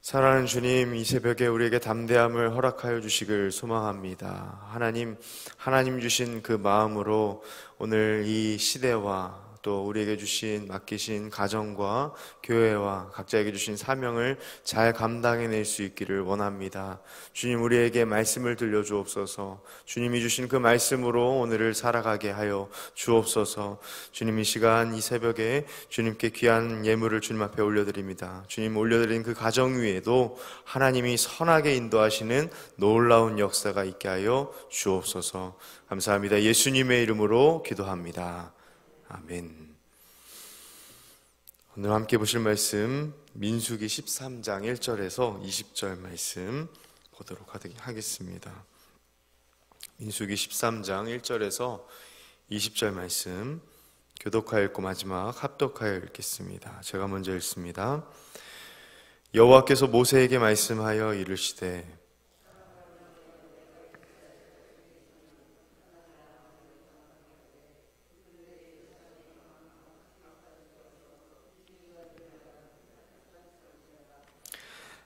사랑하는 주님, 이 새벽에 우리에게 담대함을 허락하여 주시길 소망합니다. 하나님 주신 그 마음으로 오늘 이 시대와 또 우리에게 맡기신 가정과 교회와 각자에게 주신 사명을 잘 감당해낼 수 있기를 원합니다. 주님, 우리에게 말씀을 들려주옵소서. 주님이 주신 그 말씀으로 오늘을 살아가게 하여 주옵소서. 주님, 이 시간 이 새벽에 주님께 귀한 예물을 주님 앞에 올려드립니다. 주님 올려드린 그 가정 위에도 하나님이 선하게 인도하시는 놀라운 역사가 있게 하여 주옵소서. 감사합니다. 예수님의 이름으로 기도합니다. 아멘. 오늘 함께 보실 말씀 민수기 13장 1절에서 20절 말씀 보도록 하겠습니다. 민수기 13장 1절에서 20절 말씀 교독하여 읽고 마지막 합독하여 읽겠습니다. 제가 먼저 읽습니다. 여호와께서 모세에게 말씀하여 이르시되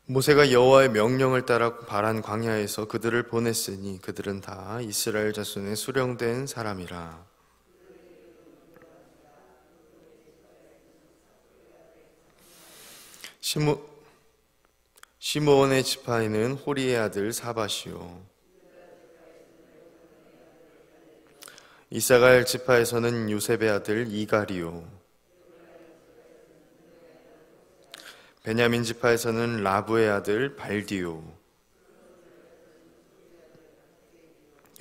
모세가 여호와의 명령을 따라 바란 광야에서 그들을 보냈으니 그들은 다 이스라엘 자손의 수령된 사람이라. 시므온의 지파에는 호리의 아들 사밧이요, 이사갈 지파에서는 요셉의 아들 이갈이요, 베냐민 지파에서는 라브의 아들 발디요,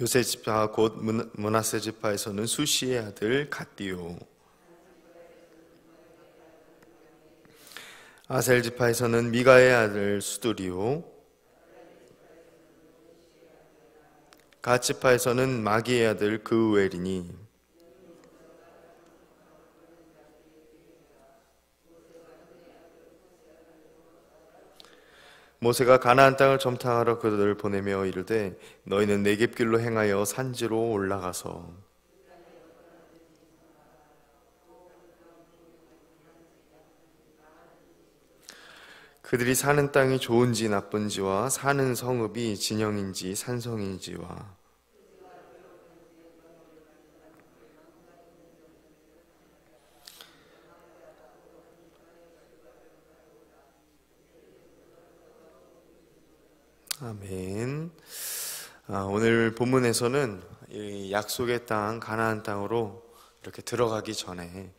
요셉 지파 곧 므낫세 지파에서는 수시의 아들 갓디요, 아셀 지파에서는 미가의 아들 수두리요, 갓 지파에서는 마기의 아들 그우엘이니 모세가 가나안 땅을 점탕하러 그들을 보내며 이르되 너희는 네겝길로 행하여 산지로 올라가서 그들이 사는 땅이 좋은지 나쁜지와 사는 성읍이 진영인지 산성인지와 아멘. 오늘 본문에서는 이 약속의 땅 가나안 땅으로 이렇게 들어가기 전에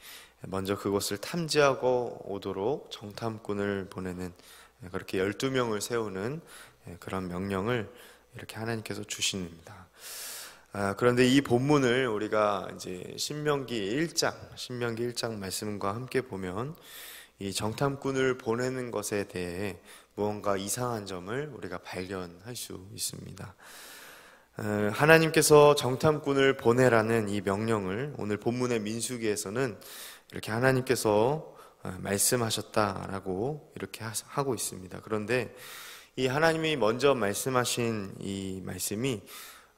먼저 그곳을 탐지하고 오도록 정탐꾼을 보내는, 그렇게 12명을 세우는 그런 명령을 이렇게 하나님께서 주십니다. 그런데 이 본문을 우리가 이제 신명기 1장 말씀과 함께 보면 이 정탐꾼을 보내는 것에 대해 무언가 이상한 점을 우리가 발견할 수 있습니다. 하나님께서 정탐꾼을 보내라는 이 명령을 오늘 본문의 민수기에서는 이렇게 하나님께서 말씀하셨다라고 이렇게 하고 있습니다. 그런데 이 하나님이 먼저 말씀하신 이 말씀이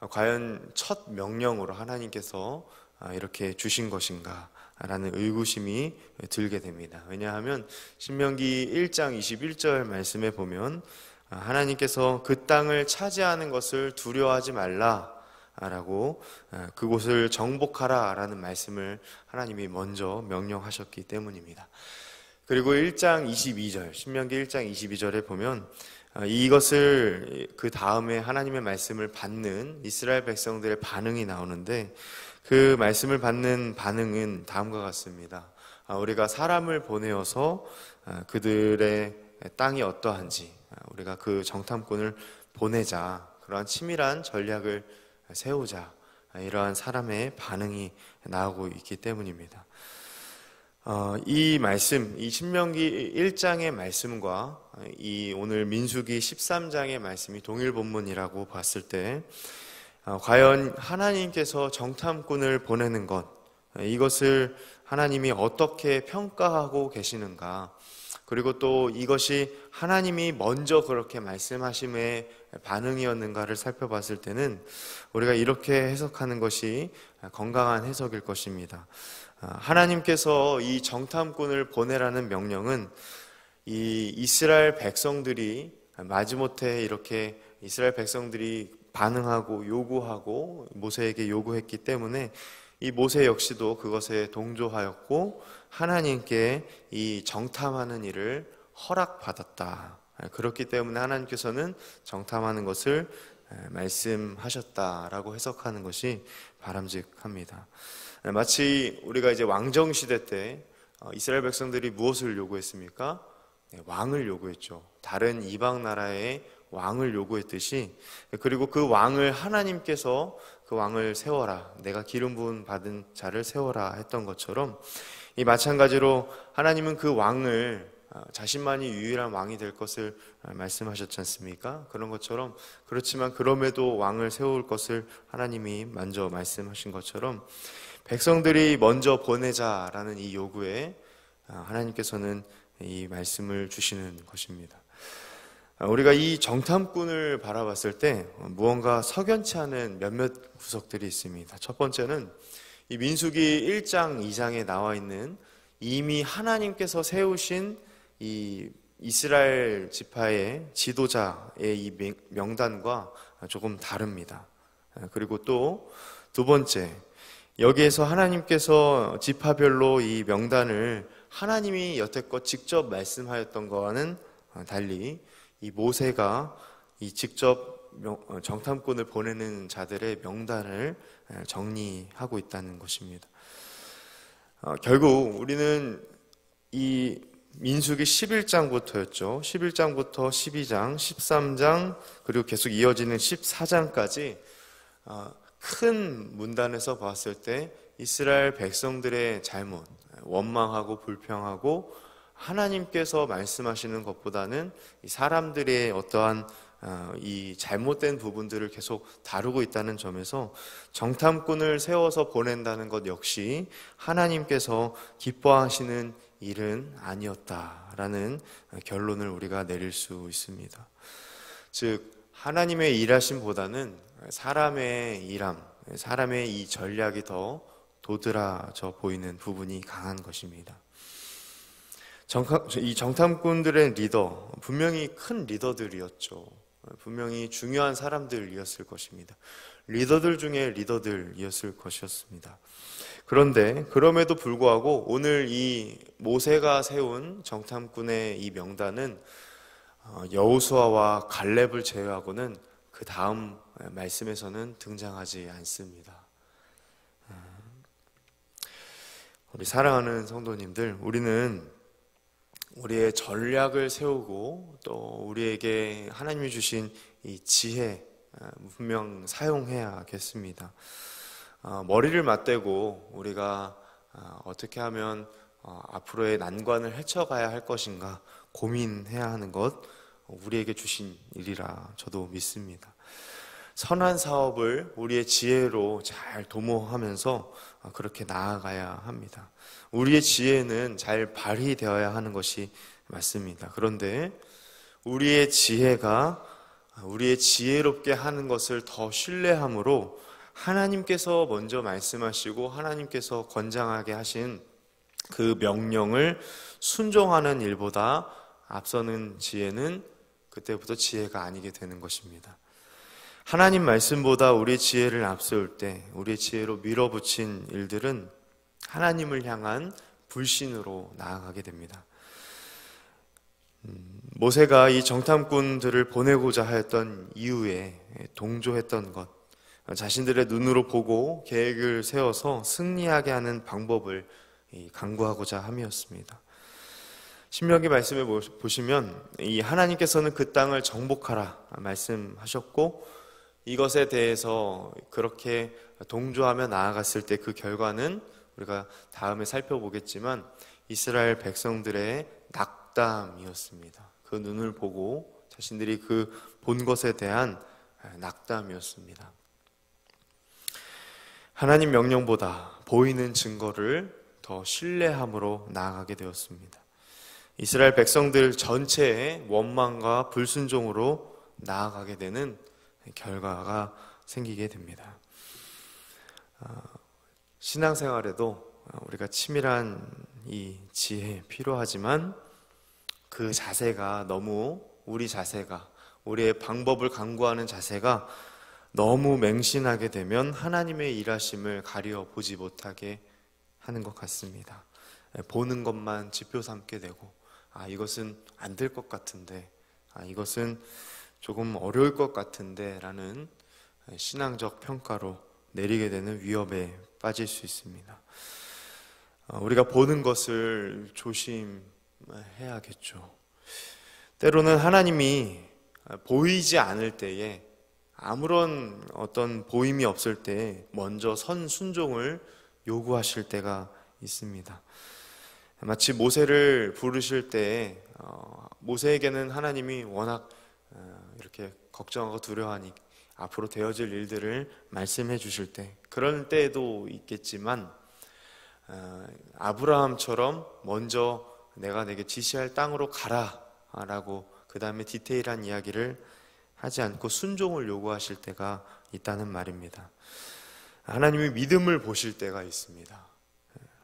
과연 첫 명령으로 하나님께서 이렇게 주신 것인가 라는 의구심이 들게 됩니다. 왜냐하면 신명기 1장 21절 말씀에 보면 하나님께서 그 땅을 차지하는 것을 두려워하지 말라라고, 그곳을 정복하라 라는 말씀을 하나님이 먼저 명령하셨기 때문입니다. 그리고 1장 22절, 신명기 1장 22절에 보면 이것을 그 다음에 하나님의 말씀을 받는 이스라엘 백성들의 반응이 나오는데, 그 말씀을 받는 반응은 다음과 같습니다. 우리가 사람을 보내어서 그들의 땅이 어떠한지 우리가 그 정탐꾼을 보내자, 그러한 치밀한 전략을 세우자, 이러한 사람의 반응이 나오고 있기 때문입니다. 이 말씀, 이 신명기 1장의 말씀과 이 오늘 민수기 13장의 말씀이 동일 본문이라고 봤을 때 과연 하나님께서 정탐꾼을 보내는 것, 이것을 하나님이 어떻게 평가하고 계시는가, 그리고 또 이것이 하나님이 먼저 그렇게 말씀하심의 반응이었는가를 살펴봤을 때는 우리가 이렇게 해석하는 것이 건강한 해석일 것입니다. 하나님께서 이 정탐꾼을 보내라는 명령은 이 이스라엘 백성들이 마지못해 이렇게 이스라엘 백성들이 반응하고 요구하고 모세에게 요구했기 때문에 이 모세 역시도 그것에 동조하였고 하나님께 이 정탐하는 일을 허락받았다. 그렇기 때문에 하나님께서는 정탐하는 것을 말씀하셨다라고 해석하는 것이 바람직합니다. 마치 우리가 이제 왕정시대 때 이스라엘 백성들이 무엇을 요구했습니까? 왕을 요구했죠. 다른 이방 나라의 왕을 요구했듯이, 그리고 그 왕을 하나님께서 그 왕을 세워라, 내가 기름 부음 받은 자를 세워라 했던 것처럼, 이 마찬가지로 하나님은 그 왕을 자신만이 유일한 왕이 될 것을 말씀하셨지 않습니까? 그런 것처럼, 그렇지만 그럼에도 왕을 세울 것을 하나님이 먼저 말씀하신 것처럼 백성들이 먼저 보내자라는 이 요구에 하나님께서는 이 말씀을 주시는 것입니다. 우리가 이 정탐꾼을 바라봤을 때 무언가 석연치 않은 몇몇 구석들이 있습니다. 첫 번째는 이 민수기 1장 2장에 나와 있는 이미 하나님께서 세우신 이 이스라엘 지파의 지도자의 이 명단과 조금 다릅니다. 그리고 또 두 번째, 여기에서 하나님께서 지파별로 이 명단을 하나님이 여태껏 직접 말씀하였던 것과는 달리 이 모세가 이 직접 정탐꾼을 보내는 자들의 명단을 정리하고 있다는 것입니다. 결국 우리는 이 민수기 11장부터였죠. 11장부터 12장, 13장, 그리고 계속 이어지는 14장까지 큰 문단에서 봤을 때 이스라엘 백성들의 잘못, 원망하고 불평하고 하나님께서 말씀하시는 것보다는 이 사람들의 어떠한 이 잘못된 부분들을 계속 다루고 있다는 점에서 정탐꾼을 세워서 보낸다는 것 역시 하나님께서 기뻐하시는 일은 아니었다라는 결론을 우리가 내릴 수 있습니다. 즉 하나님의 일하심보다는 사람의 일함, 사람의 이 전략이 더 도드라져 보이는 부분이 강한 것입니다. 이 정탐꾼들의 리더, 분명히 큰 리더들이었죠. 분명히 중요한 사람들이었을 것입니다. 리더들 중에 리더들이었을 것이었습니다. 그런데 그럼에도 불구하고 오늘 이 모세가 세운 정탐꾼의 이 명단은 여호수아와 갈렙을 제외하고는 그 다음 말씀에서는 등장하지 않습니다. 우리 사랑하는 성도님들, 우리는 우리의 전략을 세우고 또 우리에게 하나님이 주신 이 지혜 분명 사용해야겠습니다. 머리를 맞대고 우리가 어떻게 하면 앞으로의 난관을 헤쳐가야 할 것인가 고민해야 하는 것 우리에게 주신 일이라 저도 믿습니다. 선한 사업을 우리의 지혜로 잘 도모하면서 그렇게 나아가야 합니다. 우리의 지혜는 잘 발휘되어야 하는 것이 맞습니다. 그런데 우리의 지혜가 우리의 지혜롭게 하는 것을 더 신뢰함으로 하나님께서 먼저 말씀하시고 하나님께서 권장하게 하신 그 명령을 순종하는 일보다 앞서는 지혜는 그때부터 지혜가 아니게 되는 것입니다. 하나님 말씀보다 우리의 지혜를 앞세울 때 우리의 지혜로 밀어붙인 일들은 하나님을 향한 불신으로 나아가게 됩니다. 모세가 이 정탐꾼들을 보내고자 하였던 이유에 동조했던 것, 자신들의 눈으로 보고 계획을 세워서 승리하게 하는 방법을 강구하고자 함이었습니다. 신명기 말씀을 보시면 이 하나님께서는 그 땅을 정복하라 말씀하셨고 이것에 대해서 그렇게 동조하며 나아갔을 때 그 결과는 우리가 다음에 살펴보겠지만 이스라엘 백성들의 낙담이었습니다. 그 눈을 보고 자신들이 그 본 것에 대한 낙담이었습니다. 하나님 명령보다 보이는 증거를 더 신뢰함으로 나아가게 되었습니다. 이스라엘 백성들 전체의 원망과 불순종으로 나아가게 되는 결과가 생기게 됩니다. 신앙생활에도 우리가 치밀한 이 지혜 필요하지만 그 자세가 너무 우리 자세가 우리의 방법을 강구하는 자세가 너무 맹신하게 되면 하나님의 일하심을 가려 보지 못하게 하는 것 같습니다. 보는 것만 지표 삼게 되고 이것은 안 될 것 같은데 이것은 조금 어려울 것 같은데 라는 신앙적 평가로 내리게 되는 위협에 빠질 수 있습니다. 우리가 보는 것을 조심해야겠죠. 때로는 하나님이 보이지 않을 때에 아무런 어떤 보임이 없을 때 먼저 순종을 요구하실 때가 있습니다. 마치 모세를 부르실 때 모세에게는 하나님이 워낙 이렇게 걱정하고 두려워하니 앞으로 되어질 일들을 말씀해 주실 때 그럴 때도 있겠지만 아브라함처럼 먼저 내가 내게 지시할 땅으로 가라 라고 그 다음에 디테일한 이야기를 하지 않고 순종을 요구하실 때가 있다는 말입니다. 하나님이 믿음을 보실 때가 있습니다.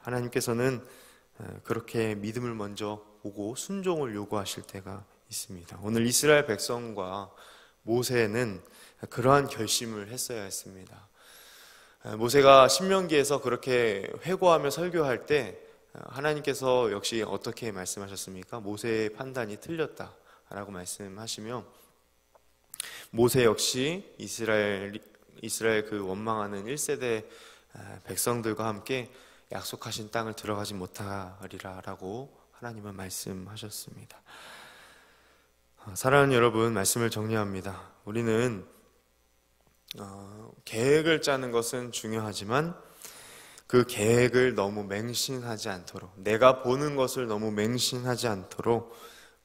하나님께서는 그렇게 믿음을 먼저 보고 순종을 요구하실 때가 있습니다. 오늘 이스라엘 백성과 모세는 그러한 결심을 했어야 했습니다. 모세가 신명기에서 그렇게 회고하며 설교할 때 하나님께서 역시 어떻게 말씀하셨습니까? 모세의 판단이 틀렸다라고 말씀하시며 모세 역시 이스라엘 그 원망하는 1세대 백성들과 함께 약속하신 땅을 들어가지 못하리라 라고 하나님은 말씀하셨습니다. 사랑하는 여러분, 말씀을 정리합니다. 우리는 계획을 짜는 것은 중요하지만 그 계획을 너무 맹신하지 않도록, 내가 보는 것을 너무 맹신하지 않도록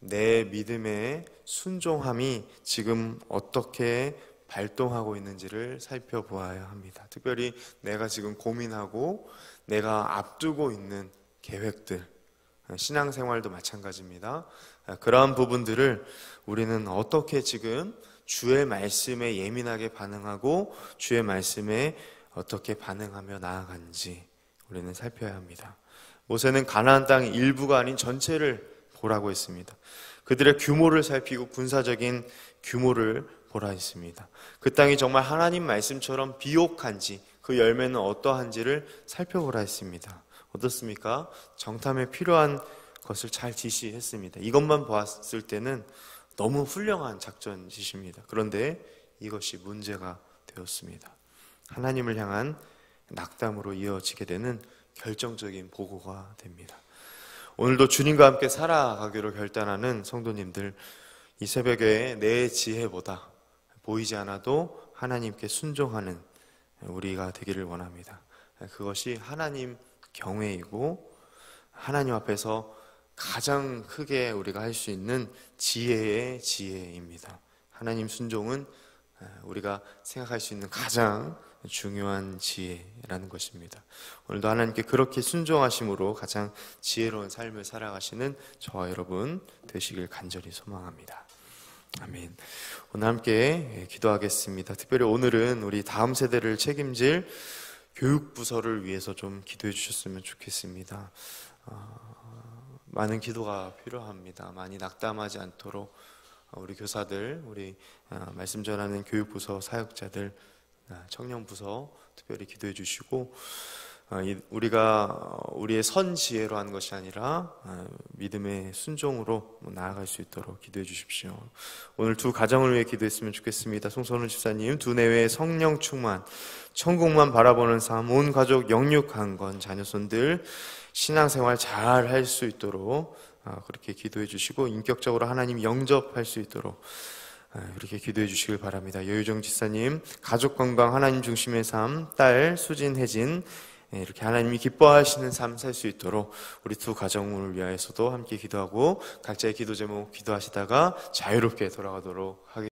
내 믿음의 순종함이 지금 어떻게 발동하고 있는지를 살펴보아야 합니다. 특별히 내가 지금 고민하고 내가 앞두고 있는 계획들, 신앙생활도 마찬가지입니다. 그러한 부분들을 우리는 어떻게 지금 주의 말씀에 예민하게 반응하고 주의 말씀에 어떻게 반응하며 나아간지 우리는 살펴야 합니다. 모세는 가나안 땅 일부가 아닌 전체를 보라고 했습니다. 그들의 규모를 살피고 군사적인 규모를 보라 했습니다. 그 땅이 정말 하나님 말씀처럼 비옥한지 그 열매는 어떠한지를 살펴보라 했습니다. 어떻습니까? 정탐에 필요한 것을 잘 지시했습니다. 이것만 보았을 때는 너무 훌륭한 작전 지시입니다. 그런데 이것이 문제가 되었습니다. 하나님을 향한 낙담으로 이어지게 되는 결정적인 보고가 됩니다. 오늘도 주님과 함께 살아가기로 결단하는 성도님들, 이 새벽에 내 지혜보다 보이지 않아도 하나님께 순종하는 우리가 되기를 원합니다. 그것이 하나님 경외이고 하나님 앞에서 가장 크게 우리가 할 수 있는 지혜의 지혜입니다. 하나님 순종은 우리가 생각할 수 있는 가장 중요한 지혜라는 것입니다. 오늘도 하나님께 그렇게 순종하심으로 가장 지혜로운 삶을 살아가시는 저와 여러분 되시길 간절히 소망합니다. 아멘. 오늘 함께 기도하겠습니다. 특별히 오늘은 우리 다음 세대를 책임질 교육부서를 위해서 좀 기도해 주셨으면 좋겠습니다. 많은 기도가 필요합니다. 많이 낙담하지 않도록 우리 교사들, 우리 말씀 전하는 교육부서 사역자들, 청년부서 특별히 기도해 주시고 우리가 우리의 선 지혜로 하는 것이 아니라 믿음의 순종으로 나아갈 수 있도록 기도해 주십시오. 오늘 두 가정을 위해 기도했으면 좋겠습니다. 송선우 집사님, 두 내외의 성령 충만, 천국만 바라보는 삶, 온 가족 영육한 건 자녀손들 신앙생활 잘 할 수 있도록 그렇게 기도해 주시고 인격적으로 하나님 영접할 수 있도록 이렇게 기도해 주시길 바랍니다. 여유정 집사님, 가족 건강 하나님 중심의 삶, 딸 수진, 혜진 이렇게 하나님이 기뻐하시는 삶 살 수 있도록 우리 두 가정을 위하여서도 함께 기도하고 각자의 기도 제목 기도하시다가 자유롭게 돌아가도록 하겠습니다.